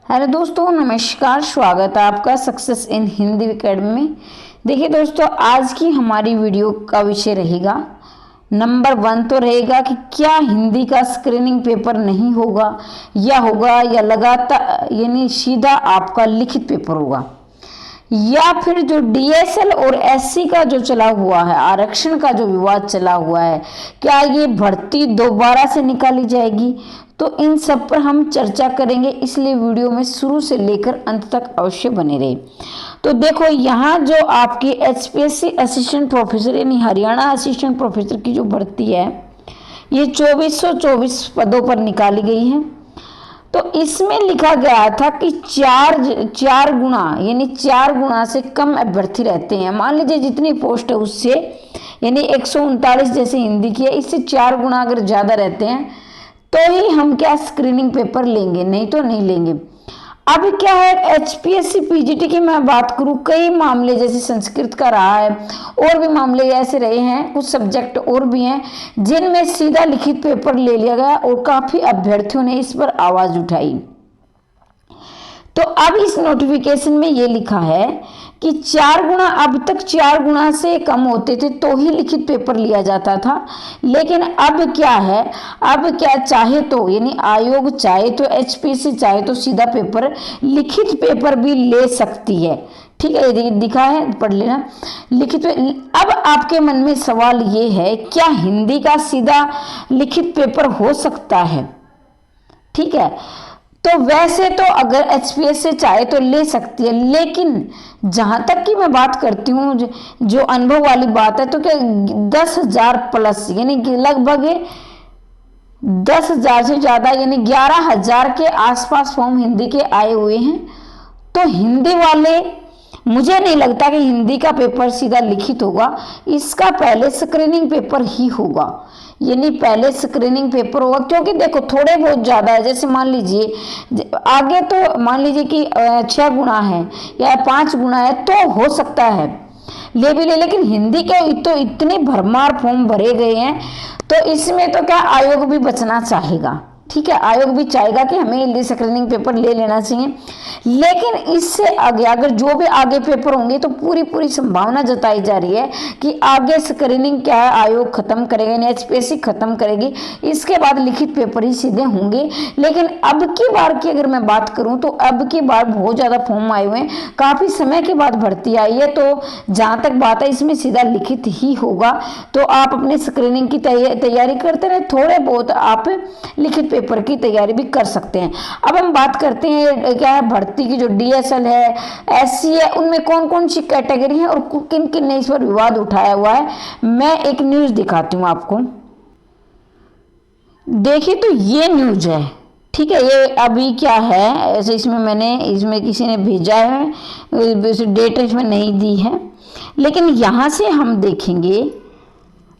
Hello दोस्तों, नमस्कार। स्वागत है आपका सक्सेस इन हिंदी एकेडमी में। देखिए दोस्तों, आज की हमारी वीडियो का विषय रहेगा, नंबर 1 तो रहेगा कि क्या हिंदी का स्क्रीनिंग पेपर नहीं होगा या लगातार यानी सीधा आपका लिखित पेपर होगा, या फिर जो डीएसएल और एससी का जो चला हुआ है, आरक्षण का जो विवाद चला हुआ है, क्या ये भर्ती दोबारा से निकाली जाएगी। तो इन सब पर हम चर्चा करेंगे, इसलिए वीडियो में शुरू से लेकर अंत तक अवश्य बने रहे। तो देखो, यहाँ जो आपकी एचपीएससी असिस्टेंट प्रोफेसर यानी हरियाणा असिस्टेंट प्रोफेसर की जो भर्ती है, ये 2424 पदों पर निकाली गई है। तो इसमें लिखा गया था कि चार गुना यानी 4 गुना से कम अभ्यर्थी रहते हैं। मान लीजिए जितनी पोस्ट है उससे यानी 139 जैसे हिंदी की है, इससे 4 गुना अगर ज़्यादा रहते हैं तो ही हम क्या स्क्रीनिंग पेपर लेंगे, नहीं तो नहीं लेंगे। अब क्या है, एचपीएससी पीजीटी की मैं बात करूं, कई मामले जैसे संस्कृत का रहा है और भी मामले ऐसे रहे हैं, कुछ सब्जेक्ट और भी हैं जिनमें सीधा लिखित पेपर ले लिया गया और काफी अभ्यर्थियों ने इस पर आवाज उठाई। तो अब इस नोटिफिकेशन में ये लिखा है कि 4 गुना, अब तक 4 गुना से कम होते थे तो ही लिखित पेपर लिया जाता था, लेकिन अब क्या है, अब क्या चाहे तो यानी आयोग चाहे तो, एचपीएससी चाहे तो सीधा पेपर लिखित पेपर भी ले सकती है। ठीक है, ये दिखा है, पढ़ लेना लिखित। अब आपके मन में सवाल ये है, क्या हिंदी का सीधा लिखित पेपर हो सकता है? ठीक है, तो वैसे तो अगर एचपीएस से चाहे तो ले सकती है, लेकिन जहां तक की मैं बात करती हूँ, जो अनुभव वाली बात है, तो क्या 10,000 प्लस यानी लगभग 10,000 से ज्यादा यानी 11,000 के आसपास फॉर्म हिंदी के आए हुए हैं। तो हिंदी वाले, मुझे नहीं लगता कि हिंदी का पेपर सीधा लिखित होगा, इसका पहले स्क्रीनिंग पेपर ही होगा, यानी पहले स्क्रीनिंग पेपर होगा। क्योंकि देखो, थोड़े बहुत ज़्यादा है, जैसे मान लीजिए आगे तो मान लीजिए कि 6 गुना है या 5 गुना है तो हो सकता है ले भी ले, लेकिन हिंदी के तो इतने भरमार फॉर्म भरे गए हैं, तो इसमें तो क्या आयोग भी बचना चाहेगा। ठीक है, आयोग भी चाहेगा कि हमें स्क्रीनिंग पेपर ले लेना चाहिए, लेकिन इससे आगे अगर जो भी आगे पेपर होंगे तो पूरी संभावना जताई जा रही है कि आगे स्क्रीनिंग क्या है, आयोग खत्म करेगा, एचपीएससी खत्म करेगी, इसके बाद लिखित पेपर ही सीधे होंगे। लेकिन अब की बार की अगर मैं बात करूं तो अब की बार बहुत ज्यादा फॉर्म आए हुए हैं, काफी समय के बाद भर्ती आई है, तो जहां तक बात है इसमें सीधा लिखित ही होगा। तो आप अपने स्क्रीनिंग की तैयारी करते रहे, थोड़े बहुत आप लिखित पेपर की तैयारी भी कर सकते हैं। अब हम बात करते हैं क्या है, भर्ती की जो डीएसएल है, एससी है, उनमें कौन कौन सी कैटेगरी है और किन किन ने इस पर विवाद उठाया हुआ है। मैं एक न्यूज दिखाती हूँ आपको, देखिए। तो ये न्यूज है, ठीक है, ये अभी क्या है, ऐसे इसमें किसी ने भेजा है, डेट इसमें नहीं दी है, लेकिन यहां से हम देखेंगे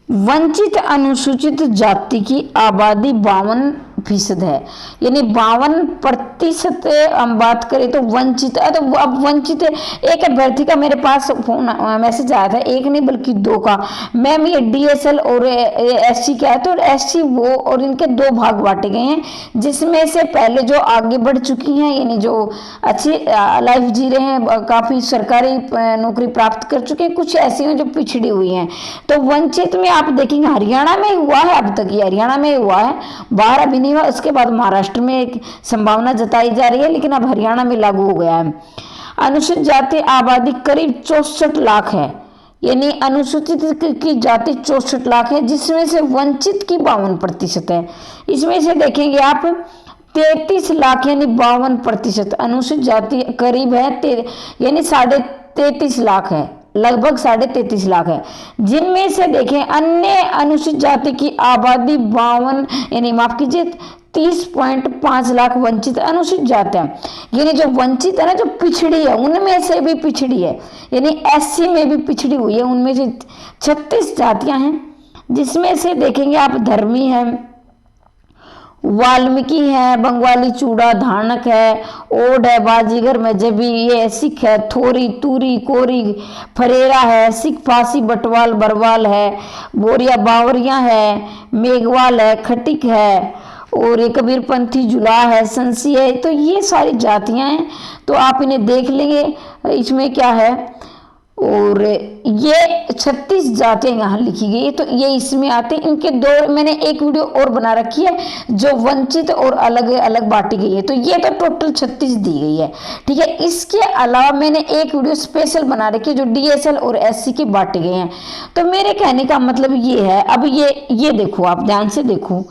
वंचित अनुसूचित जाति की आबादी 52% है, यानी 52% हम बात करें तो वंचित है। तो अब वंचित है, एक अभ्यर्थी का मेरे पास फोन मैसेज आया था, एक नहीं बल्कि 2 का, मैम ये डीएसएल और एससी क्या है, तो एससी वो और इनके 2 भाग बांटे गए हैं, जिसमें से पहले जो आगे बढ़ चुकी हैं यानी जो अच्छी लाइफ जी रहे हैं, काफी सरकारी नौकरी प्राप्त कर चुके हैं, कुछ ऐसी हैं जो पिछड़ी हुई हैं। तो वंचित में आप देखेंगे हरियाणा में हुआ है, अब तक ये हरियाणा में हुआ है, बाहर अभी नहीं हुआ, उसके बाद महाराष्ट्र में एक संभावना जताई जा रही है, लेकिन अब हरियाणा में लागू हो गया है। अनुसूचित जाति आबादी करीब 64 लाख है, यानी अनुसूचित की जाति 64 लाख है, जिसमें से वंचित की 52% है। इसमें से देखेंगे आप 33 लाख यानी 52%, अनुसूचित जाति करीब है यानी 33.5 लाख है, लगभग 33.5 लाख है, जिनमें से देखें अन्य अनुसूचित जाति की आबादी 52 यानी माफ कीजिए 30.5 लाख वंचित अनुसूचित जाति है। यानी जो वंचित है ना, जो पिछड़ी है, उनमें से भी पिछड़ी है, यानी एससी में भी पिछड़ी हुई है, उनमें से 36 जातियां हैं, जिसमें से देखेंगे आप धर्मी है, वाल्मीकि है, बंगाली चूड़ा धानक है, ओड है, बाजीगर मजहबी ये, सिख है, थोरी तूरी कोरी फरेरा है, सिख फासी बटवाल बरवाल है, बोरिया बावरिया है, मेघवाल है, खटिक है, और ये कबीरपंथी, जुलाह है, संसी है, तो ये सारी जातियां हैं। तो आप इन्हें देख लेंगे इसमें क्या है। और ये 36 जातियां यहाँ लिखी गई है, तो ये इसमें आते हैं। इनके दो मैंने एक वीडियो और बना रखी है जो वंचित और अलग अलग बांटी गई है, तो ये तो टोटल 36 दी गई है, ठीक है। इसके अलावा मैंने एक वीडियो स्पेशल बना रखी है जो DSL और SC के बांटे गए हैं। तो मेरे कहने का मतलब ये है, अब ये देखो, आप ध्यान से देखो,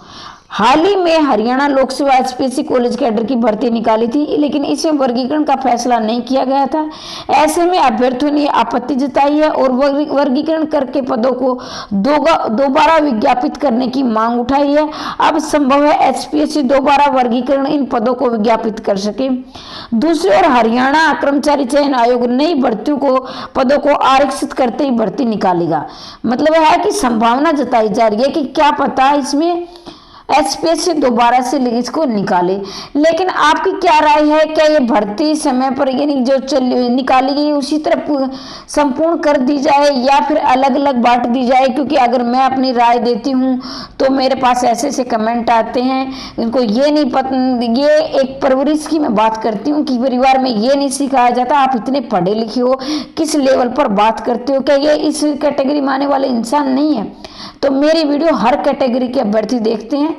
हाल ही में हरियाणा लोक सेवा HPSC कॉलेज कैडर की भर्ती निकाली थी, लेकिन इसमें वर्गीकरण का फैसला नहीं किया गया था। ऐसे में अभ्यर्थियों ने आपत्ति जताई है और वर्गीकरण करके पदों को दोबारा विज्ञापित करने की मांग उठाई है। अब संभव है HPSC दोबारा वर्गीकरण इन पदों को विज्ञापित कर सके। दूसरी ओर हरियाणा कर्मचारी चयन आयोग नई भर्तियों को पदों को आरक्षित करते ही भर्ती निकालेगा। मतलब है कि संभावना जताई जा रही है कि क्या पता इसमें HPSC दोबारा से इसको निकाले। लेकिन आपकी क्या राय है, क्या ये भर्ती समय पर यानी जो निकाली गई उसी तरह संपूर्ण कर दी जाए या फिर अलग अलग बांट दी जाए? क्योंकि अगर मैं अपनी राय देती हूँ तो मेरे पास ऐसे ऐसे कमेंट आते हैं, इनको ये नहीं पता। ये एक परवरिश की मैं बात करती हूँ कि परिवार में ये नहीं सिखाया जाता, आप इतने पढ़े लिखे हो, किस लेवल पर बात करते हो, क्या ये इस कैटेगरी में आने वाले इंसान नहीं है? तो मेरी वीडियो हर कैटेगरी के अभ्यर्थी देखते हैं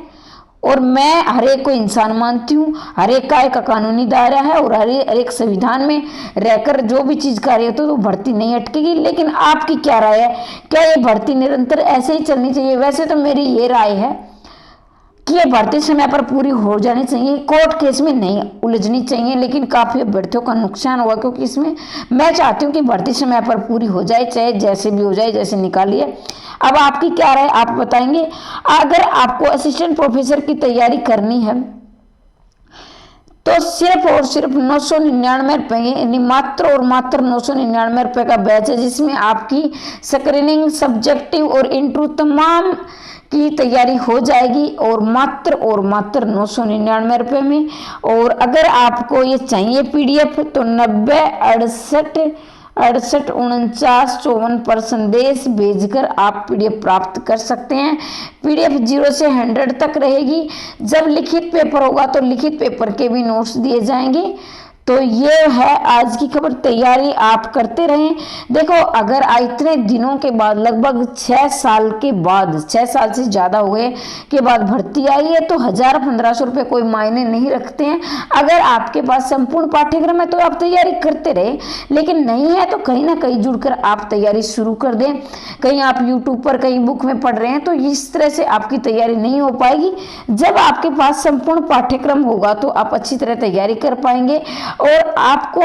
और मैं हर एक को इंसान मानती हूँ। हर एक का कानूनी दायरा है और हर एक संविधान में रहकर जो भी चीज कार्य होती है तो भर्ती नहीं अटकेगी। लेकिन आपकी क्या राय है, क्या ये भर्ती निरंतर ऐसे ही चलनी चाहिए? वैसे तो मेरी ये राय है कि ये भर्ती समय पर पूरी हो जानी चाहिए, कोर्ट केस में नहीं उलझनी चाहिए। लेकिन काफी अभ्यर्थियों का नुकसान हुआ क्योंकि इसमें मैं चाहती हूँ कि भर्ती समय पर पूरी हो जाए, चाहे जैसे भी हो जाए, जैसे निकालिए। अब आपकी क्या राय, आप बताएंगे। अगर आपको असिस्टेंट प्रोफेसर की तैयारी करनी है तो सिर्फ और सिर्फ 999 रुपए, यानी मात्र और मात्र 999 रुपए का बैच है, जिसमें आपकी स्क्रीनिंग, सब्जेक्टिव और इंटरव्यू तमाम की तैयारी हो जाएगी और मात्र 999 रुपए में। और अगर आपको ये चाहिए PDF तो 90 68 68 49 54 पर संदेश भेजकर आप PDF प्राप्त कर सकते हैं। PDF 0 से 100 तक रहेगी। जब लिखित पेपर होगा तो लिखित पेपर के भी नोट्स दिए जाएंगे। तो ये है आज की खबर, तैयारी आप करते रहें। देखो, अगर इतने दिनों के बाद, लगभग 6 साल के बाद, 6 साल से ज़्यादा हुए के बाद भर्ती आई है, तो 1000-1500 रुपये कोई मायने नहीं रखते हैं। अगर आपके पास संपूर्ण पाठ्यक्रम है तो आप तैयारी करते रहे, लेकिन नहीं है तो कहीं ना कहीं जुड़कर आप तैयारी शुरू कर दें। कहीं आप यूट्यूब पर, कहीं बुक में पढ़ रहे हैं तो इस तरह से आपकी तैयारी नहीं हो पाएगी। जब आपके पास संपूर्ण पाठ्यक्रम होगा तो आप अच्छी तरह तैयारी कर पाएंगे और आपको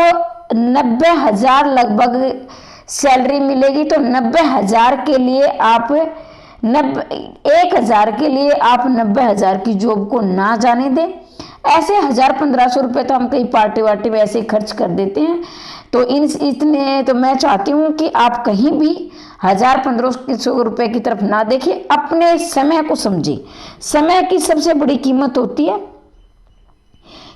90,000 लगभग सैलरी मिलेगी। तो 90,000 के लिए आप 1,000 के लिए आप 90,000 की जॉब को ना जाने दें। ऐसे 1000-1500 रुपये तो हम कई पार्टी वार्टी में ऐसे खर्च कर देते हैं। तो इतने तो मैं चाहती हूँ कि आप कहीं भी 1000-1500 रुपये की तरफ ना देखें, अपने समय को समझें। समय की सबसे बड़ी कीमत होती है,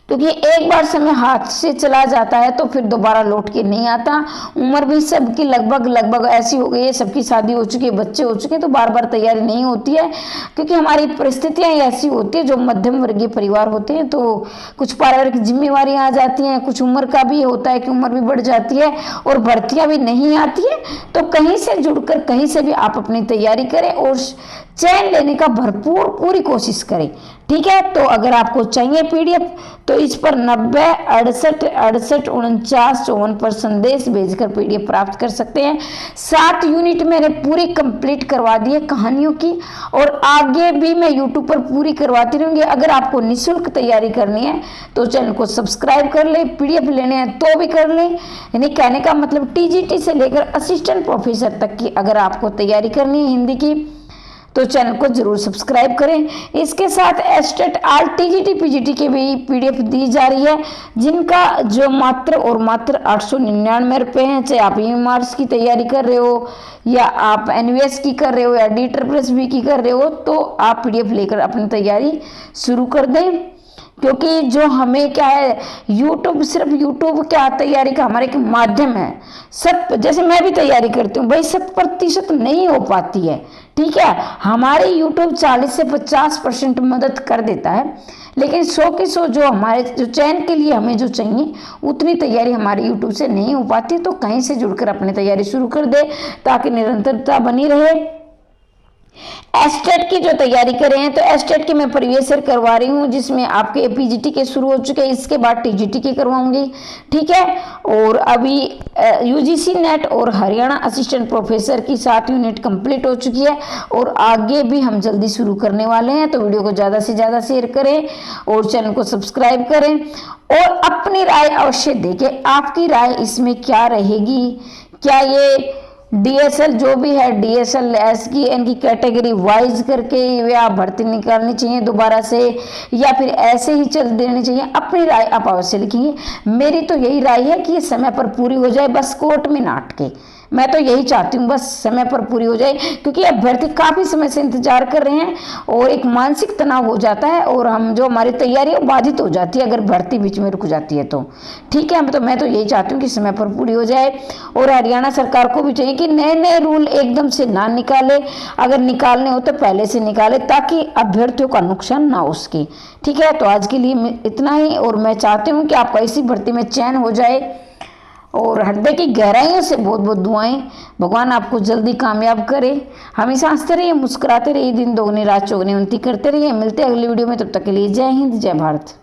क्योंकि एक बार समय हाथ से चला जाता है तो फिर दोबारा लौट के नहीं आता। उम्र भी सबकी लगभग ऐसी हो गई है, सबकी शादी हो चुकी है, बच्चे हो चुके हैं, तो बार बार तैयारी नहीं होती है क्योंकि हमारी परिस्थितियां ऐसी होती है। जो मध्यम वर्गीय परिवार होते हैं तो कुछ पारिवारिक जिम्मेवारियां आ जाती हैं, कुछ उम्र का भी होता है कि उम्र भी बढ़ जाती है और भर्तियां भी नहीं आती है। तो कहीं से जुड़कर कहीं से भी आप अपनी तैयारी करें और चयन लेने का भरपूर पूरी कोशिश करें, ठीक है। तो अगर आपको चाहिए PDF तो इस पर 90 68 68 49 54 पर संदेश भेजकर PDF प्राप्त कर सकते हैं। 7 यूनिट मैंने पूरी कंप्लीट करवा दी है कहानियों की और आगे भी मैं YouTube पर पूरी करवाती रहूंगी। अगर आपको निःशुल्क तैयारी करनी है तो चैनल को सब्सक्राइब कर ले, PDF लेने हैं तो भी कर लें। यानी कहने का मतलब TGT से लेकर असिस्टेंट प्रोफेसर तक की अगर आपको तैयारी करनी है हिंदी की तो चैनल को जरूर सब्सक्राइब करें। इसके साथ एस्टेट आल TGT PGT के भी PDF दी जा रही है, जिनका जो मात्र और मात्र 899 रुपये हैं। चाहे आप EMRS की तैयारी कर रहे हो या आप NVS की कर रहे हो या DEET+B की कर रहे हो, तो आप PDF लेकर अपनी तैयारी शुरू कर दें। क्योंकि जो हमें क्या है, यूट्यूब सिर्फ यूट्यूब क्या तैयारी का हमारे एक माध्यम है। जैसे मैं भी तैयारी करती हूँ भाई, 100% नहीं हो पाती है। ठीक है, हमारे यूट्यूब 40 से 50% मदद कर देता है, लेकिन 100 के 100 जो हमारे जो चयन के लिए हमें जो चाहिए उतनी तैयारी हमारे यूट्यूब से नहीं हो पाती। तो कहीं से जुड़कर अपनी तैयारी शुरू कर दे ताकि निरंतरता बनी रहे। एस्टेट की जो तैयारी कर रहे हैं तो एस्टेट की मैं प्रीवियस ईयर करवा रही हूँ, जिसमें आपके एपीजीटी के शुरू हो चुके हैं, इसके बाद टीजीटी के करवाऊंगी। ठीक है, और अभी यूजीसी नेट और हरियाणा असिस्टेंट प्रोफेसर की 7 यूनिट कंप्लीट हो चुकी है और आगे भी हम जल्दी शुरू करने वाले हैं। तो वीडियो को ज़्यादा से ज़्यादा शेयर करें और चैनल को सब्सक्राइब करें और अपनी राय अवश्य दें। आपकी राय इसमें क्या रहेगी, क्या ये डीएसएल जो भी है डीएसएल एस की इनकी कैटेगरी वाइज करके या भर्ती निकालनी चाहिए दोबारा से, या फिर ऐसे ही चल देनी चाहिए, अपनी राय आप अवश्य लिखिए। मेरी तो यही राय है कि ये समय पर पूरी हो जाए, बस कोर्ट में ना अटके। मैं तो यही चाहती हूँ बस समय पर पूरी हो जाए, क्योंकि अभ्यर्थी काफ़ी समय से इंतजार कर रहे हैं और एक मानसिक तनाव हो जाता है और हम जो हमारी तैयारी है बाधित हो जाती है अगर भर्ती बीच में रुक जाती है तो। ठीक है, तो मैं तो यही चाहती हूँ कि समय पर पूरी हो जाए। और हरियाणा सरकार को भी चाहिए कि नए नए रूल एकदम से ना निकाले, अगर निकालने हो तो पहले से निकाले ताकि अभ्यर्थियों का नुकसान ना हो सके। ठीक है, तो आज के लिए इतना ही, और मैं चाहती हूँ कि आपका इसी भर्ती में चयन हो जाए और हृदय की गहराइयों से बहुत बहुत दुआएं, भगवान आपको जल्दी कामयाब करे। हमेशा हंसते रहिए, मुस्कुराते रहिए, दिन दोगुनी रात चौगुनी उन्नति करते रहिए। मिलते हैं अगली वीडियो में, तब तक के लिए जय हिंद, जय भारत।